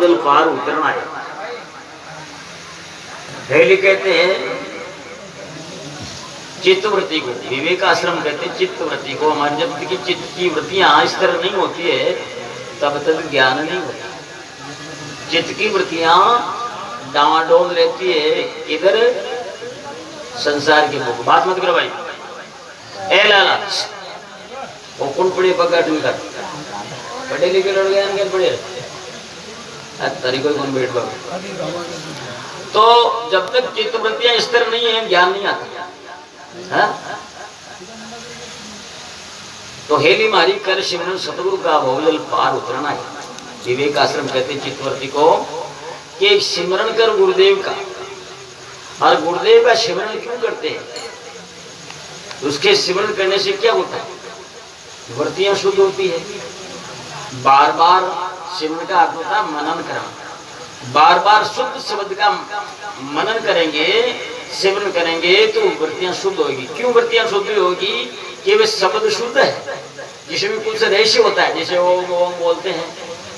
भवजल पार उतरना है। हेली कहते हैं चित्तवृत्ति को, विवेक आश्रम कहते हैं चित्तवृत्ति को। हमारी जब तक चित्त की वृत्तियां इस तरह नहीं होती है तब तक ज्ञान नहीं होता। चित्त की वृत्तियां डामाडोल रहती है इधर संसार के मुख। बात मत करो भाई, ए लाला वो कौन पड़े पकड़ कर पढ़े लिखे लड़ गए क्या पढ़े तरीकों कौन बैठ पाओ। तो जब तक चित्तवृत्तियां इस तरह नहीं है ज्ञान नहीं आता है? तो हेली मारी कर सिमरन सतगुरु का भवजल पार उतरना है। विवेक आश्रम कहते हैं चित्तवृत्ति को कि सिमरन कर गुरुदेव का। और गुरुदेव का सिमरन क्यों करते हैं? उसके सिमरन करने से क्या होता है? वृत्तियां शुद्ध होती है। बार बार सिमरन का अर्थ होता है मनन करना। बार बार शुद्ध शब्द का मनन करेंगे, सिमरन करेंगे तो वृत्तियां शुद्ध होगी। क्यों वृत्तियां शुद्ध होगी? कि वे शब्द शुद्ध है जिसमें कुछ रहस्य होता है। जैसे ओम ओम बोलते हैं,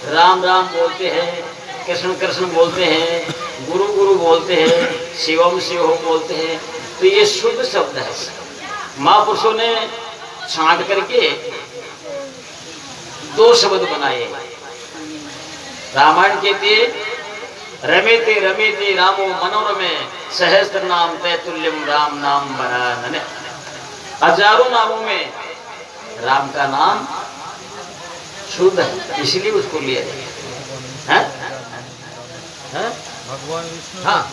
राम राम बोलते हैं, कृष्ण कृष्ण बोलते हैं, गुरु गुरु बोलते हैं, शिवम शिवम बोलते हैं। तो ये शुद्ध शब्द है। महापुरुषों ने छांट करके दो शब्द बनाए। रामायण कहते रमेते रमेते रामो मनोरमे सहस्त्र नाम तैतुल्यम राम नाम बना। हजारों नामों में राम का नाम शुद्ध है, इसलिए उसको लिया जाए। हाँ,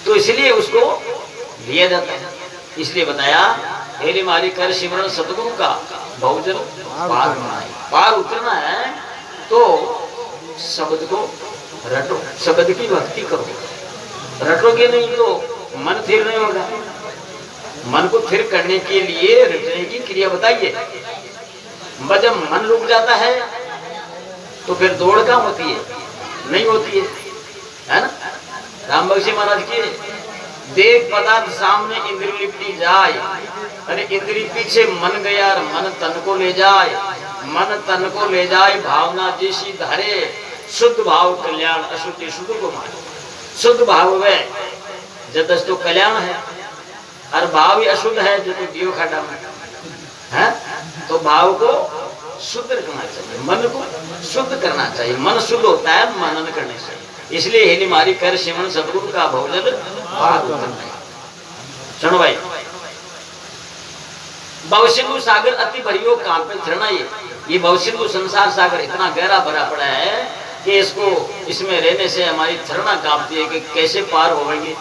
तो इसलिए उसको लिया जाता है। इसलिए बताया हेली मारी कर सिमरन सतगुरु का भवजल पार होना है। पार उतरना है तो शब्द को रटो, शब्द की भक्ति करो। रटोगे नहीं तो मन स्थिर नहीं होगा। मन को स्थिर करने के लिए रटने की क्रिया बताइए। जब मन रुक जाता है तो फिर दौड़ कहाँ होती है? नहीं होती है ना? राम बख्शी महाराज के देख पदार्थ सामने इंद्र लिपटी जाए, अरे इंद्री पीछे मन गया और मन तन को ले जाए, मन तन को ले जाए भावना जैसी धारे। शुद्ध भाव कल्याण अशुद्धि शुद्ध को मारे। शुद्ध भाव में जदस तो कल्याण है और भाव ही अशुद्ध है जो तो दियो खाटा में है। तो भाव को शुद्ध करना चाहिए, मन को शुद्ध करना चाहिए। मन शुद्ध होता है मनन करने से। इसलिए हेली मारी कर सिमरन सतगुरु का भवजल पार उतरना है। सुनो भाई, भवसिंधु सागर अति भरियो काम पे चढ़ना। ये भवसिंधु संसार सागर इतना गहरा भरा पड़ा है कि इसको इसमें रहने से हमारी चरणा कांपती है कि कैसे पार होंगे,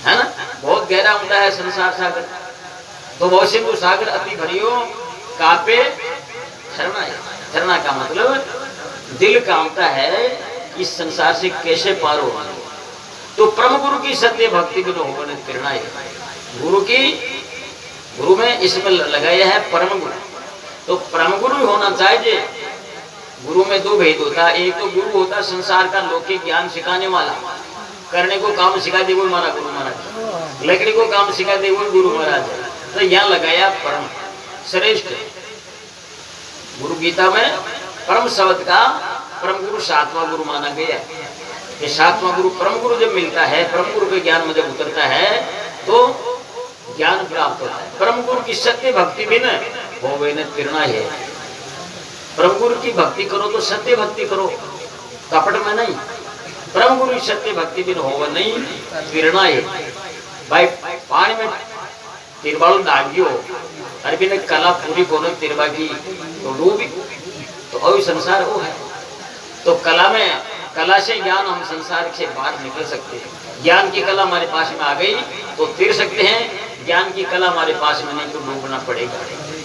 है ना? बहुत गहरा ऊंडा है संसार सागर। तो भवसिंधु सागर अति भरियो कांपे चरणा है। चरणा का मतलब दिल कांपता है इस संसार से कैसे पार होगा। तो परम गुरु की सत्य भक्ति बिना होने प्रेरणा है। गुरु में इसमें लगाया है परम गुरु। तो परम गुरु होना चाहिए। गुरु में दो भेद होता है। एक तो गुरु होता है संसार का लौकिक ज्ञान सिखाने वाला, करने को काम सिखा दे वो हमारा गुरु महाराज, लकड़ी को काम सिखा दे वो गुरु महाराज है। तो यहाँ लगाया परम श्रेष्ठ गुरु। गीता में परम शब्द का परम गुरु सातवां गुरु माना गया। ये सातवां गुरु परम गुरु जब मिलता है, परम गुरु के ज्ञान में जब उतरता है तो ज्ञान प्राप्त होता है। परम गुरु की सत्य भक्ति बिना हो वे न प्रेरणा है। परम गुरु की भक्ति करो तो सत्य भक्ति करो, कपट में नहीं। परम गुरु की सत्य भक्ति बिना हो नहीं प्रेरणा है। भाई पानी में तिरबाल डागियो अरे बिना कला पूरी कोनो तिरबा की तो डूबी। तो अभी संसार वो है। तो कला में, कला से ज्ञान हम संसार से बाहर निकल सकते हैं। ज्ञान की कला हमारे पास में आ गई तो तीर सकते हैं। ज्ञान की कला हमारे पास में नहीं तो डूबना पड़ेगा।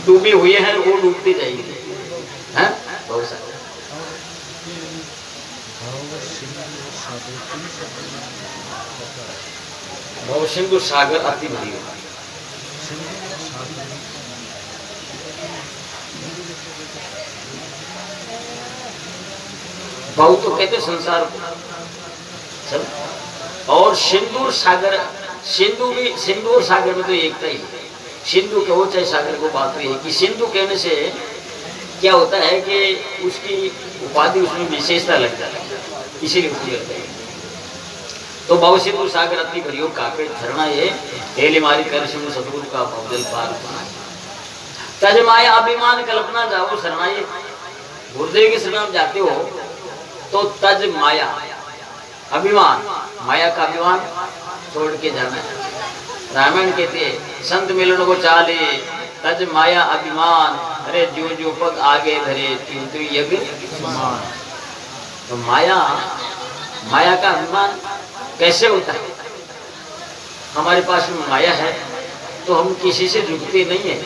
डूबे हुए हैं वो डूबते जाएंगे, हैं? बहुत सारे भवसिंधु सागर अति भरियो। बहुत तो कहते संसार को। और सिंदूर सागर, सिंधु भी, सिंधु और सागर में तो एकता ही है। सिंधु कहो चाहे सागर को, बात तो है कि सिंधु कहने से क्या होता है कि उसकी उपाधि उसमें विशेषता लग जाती है। इसीलिए पूजा करते हैं। तो भाव सिंधु सागर अति भरियो कापे झरना ये हेली मारी कर सिंह सतगुरु का भवजल पार तज माया अभिमान कल्पना जाओ शरणा ये गुरुदेव के शरण जाते हो तो तज माया अभिमान माया का अभिमान छोड़ के जाना है। रामायण कहते हैं संत मिलन को चाले तज माया अभिमान अरे जो जो पग आगे धरे तीन यज्ञ समान। तो माया का अभिमान कैसे होता है? हमारे पास में माया है तो हम किसी से झुकते नहीं है,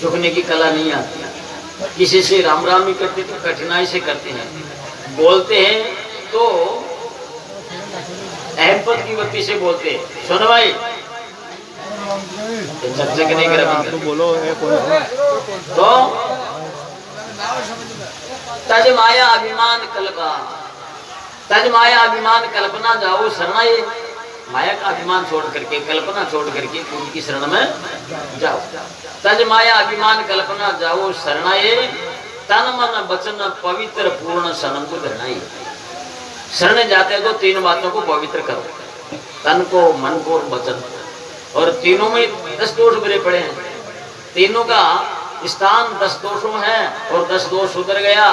झुकने की कला नहीं आती। किसी से राम राम ही करते तो कठिनाई से करते हैं, बोलते हैं तो अहमपद की वृत्ति से बोलते हैं। सुनो भाई चर्चा नहीं कर तो बोलो तो तज माया अभिमान कल्पना तज माया अभिमान कल्पना जाओ शरणा ये माया का अभिमान छोड़ करके कल्पना छोड़ करके उनकी शरण में जाओ। तज माया अभिमान कल्पना जाओ शरणा ये तन मन वचन पवित्र पूर्ण सनम को धरना ये। शरण जाते तो तीन बातों को पवित्र करो, तन को मन को वचन, और तीनों में 10 दोष भरे पड़े हैं। तीनों का स्थान 10 दोषों है और 10 दोष सुधर गया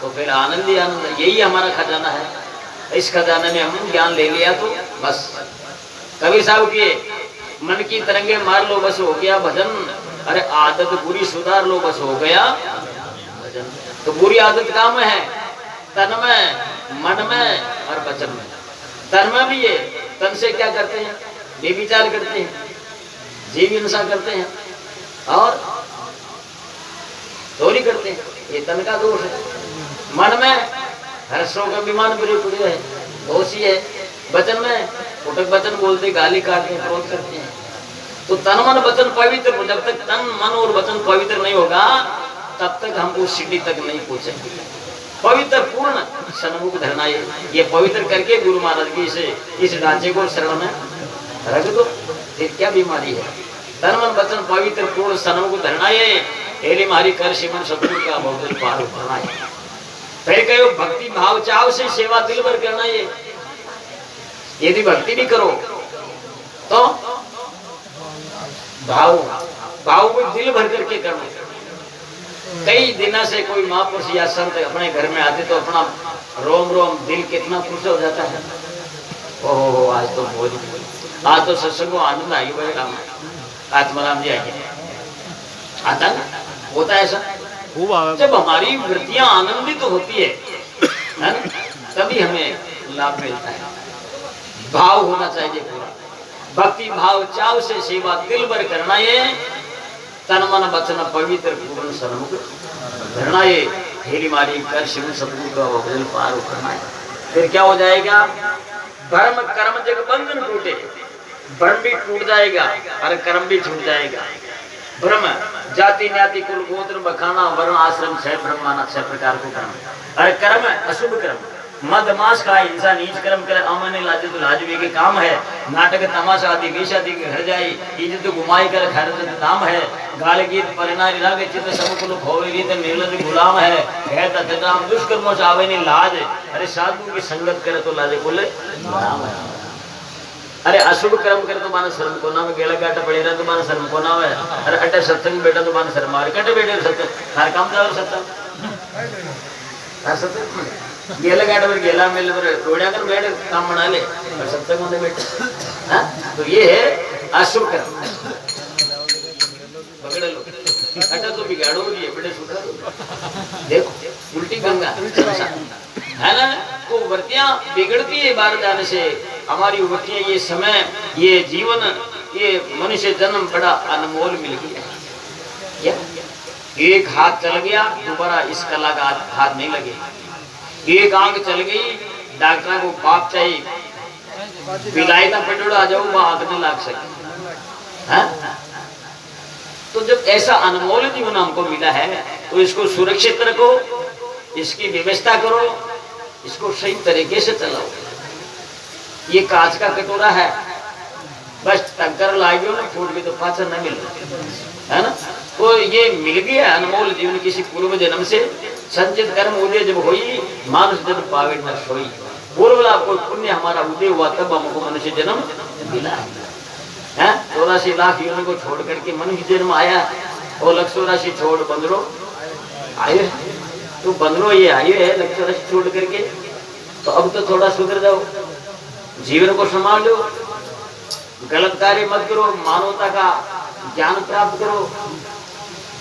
तो फिर आनंद ही आनंद। यही हमारा खजाना है। इस खजाने में हम ज्ञान ले लिया तो बस। कबीर साहब के मन की तरंगे मार लो बस हो गया भजन, अरे आदत बुरी सुधार लो बस हो गया भजन। तो बुरी आदत काम है तन में मन में और वचन में। तन में भी ये तन से क्या करते हैं? बेविचार करते हैं, जीव हिंसा करते हैं और चोरी करते हैं, ये तन का दोष है। मन में हर्षों का विमान बुरे पड़े है, दोष ही है। वचन में फुटक वचन बोलते, गाली काटते, क्रोध करते हैं। तो तन मन वचन पवित्र, जब तक तन मन और वचन पवित्र नहीं होगा तब तक हम उस सीढ़ी तक नहीं पहुंचेंगे। पवित्र पूर्ण सन्मुख धरना ये पवित्र करके गुरु महाराज की इस ढांचे को शरण में रख दो। ये क्या बीमारी है? तन मन वचन पवित्र पूर्ण सन्मुख धरना ये हेली मारी कर सिमन सतगुरु का भवजल पार उतरना है। फिर कहो भक्ति भाव चाव से सेवा दिल भर करना ये। यदि भक्ति भी करो तो भाव को दिल भर करके करना। कई दिनों से कोई महापुरुष या संत अपने घर में आते तो अपना रोम रोम दिल कितना खुश हो जाता है। ओहो आज तो आज तो सत्संग को आनंद आई भाई राम आत्माराम जी आगे आता ना, होता है ऐसा। जब हमारी वृत्तियां आनंदित तो होती है ना, तभी हमें लाभ मिलता है। भाव होना चाहिए पूरा, भक्ति भाव चाव से सेवा दिल भर करना ये तन मन वचन पवित्र पूर्ण सन्मुख धरना ये हेली मारी कर शिव सतगुरु का भवजल पार उतरना है। फिर क्या हो जाएगा? धर्म कर्म जग बंधन टूटे, भ्रम भी टूट जाएगा और कर्म भी छूट जाएगा। भ्रम जाति न्याति कुल गोत्र बखाना वर्ण आश्रम 6 ब्रह्माना 6 प्रकार को कर्म। अरे कर्म अशुभ कर्म, मद मास का हिंसा नीच कर्म करे अमने लाजे तो लाजवे के काम है। नाटक तमाशा आदि वेशादि के घर जाई इज्जत घुमाई कर खैरत दाम है। गाल गीत परिणारी राग चित्त समुकुल खोवे रीत निर्लज गुलाम है। कहता तदाम दुष्कर्मों से आवे नहीं लाज, अरे साधु की संगत करे तो लाजे बोले नाम है। अरे अशुभ कर्म करे तो माने शर्म को नाम गेला गाटा पड़े रहे तो माने शर्म को नाम है। अरे अटे सत्संग बेटा तो माने शर्म मार कटे बेटे सत्संग हर काम जाओ सत्संग हर सत्संग गेला गाटा पर गेला मिल पर रोड़िया कर बैठ काम बना ले और सत्संग होने बैठे। हां तो ये है अशुभ कर्म। पकड़ लो अटा तो बिगाड़ो ये बड़े सुधर देखो उल्टी गंगा है ना। वो वृत्तियां बिगड़ती है बाहर जाने से। हमारी वृत्तियां ये समय ये जीवन ये मनुष्य जन्म बड़ा अनमोल मिल गया। क्या एक हाथ चल गया दोबारा इस कला का हाथ नहीं लगेगा। एक आंख चल गई डॉक्टर को पाप चाहिए, विदाई का पेटोड़ा आ जाओ वह आंख नहीं लाग सके। हाँ? तो जब ऐसा अनमोल जीवन हमको मिला है तो इसको सुरक्षित रखो, इसकी व्यवस्था करो, इसको सही तरीके से चलाओ। ये कांच का कटोरा है, बस टक्कर लागे ना फूट गई तो पाचा न मिल है ना। तो ये मिल गया अनमोल जीवन किसी पूर्व जन्म से संचित कर्म उदय जब हुई, मानुष जन्म पावे न सोई। पूर्वला कोई पुण्य हमारा उदय हुआ तब हमको मनुष्य जन्म मिला है। 84 लाख योनि को छोड़ करके मनुष्य जन्म आया, और 184 छोड़ बंदरो आये। तो बंदरो ये आये है 184 छोड़ करके, तो अब तो थोड़ा सुधर जाओ, जीवन को संभाल लो, गलत कार्य मत करो, मानवता का ज्ञान प्राप्त करो,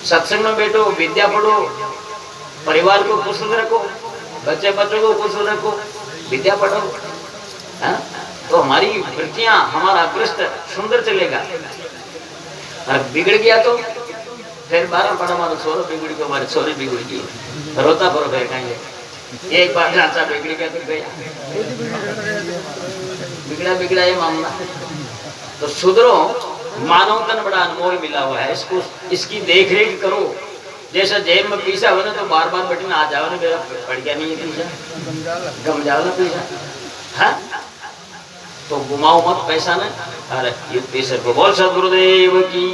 सत्संग में बैठो, विद्या पढ़ो, परिवार को कुशल रखो, बच्चे बच्चों को कुशल रखो, विद्या पढ़ो। तो हमारी वृत्तियां, हमारा पृष्ठ सुंदर चलेगा। और बिगड़ गया तो फिर 12 पढ़ा हमारा सोरो बिगड़ गया, हमारे सोरी बिगड़ गई, रोता पर बैठाएंगे। एक बार ढांचा बिगड़ गया तो गया, बिगड़ा ये मामला। तो सुधरो, मानव तन बड़ा अनमोल मिला हुआ है, इसको इसकी देख रेख करो। जैसा जेब में पैसा हो ना तो बार बार बटन आ जाओ ना, मेरा पड़ गया नहीं है पैसा, गम जाओ ना पैसा। हाँ, तो घुमाओ मत पैसा ना। अरे ये पैसे को बोल सदगुरुदेव की।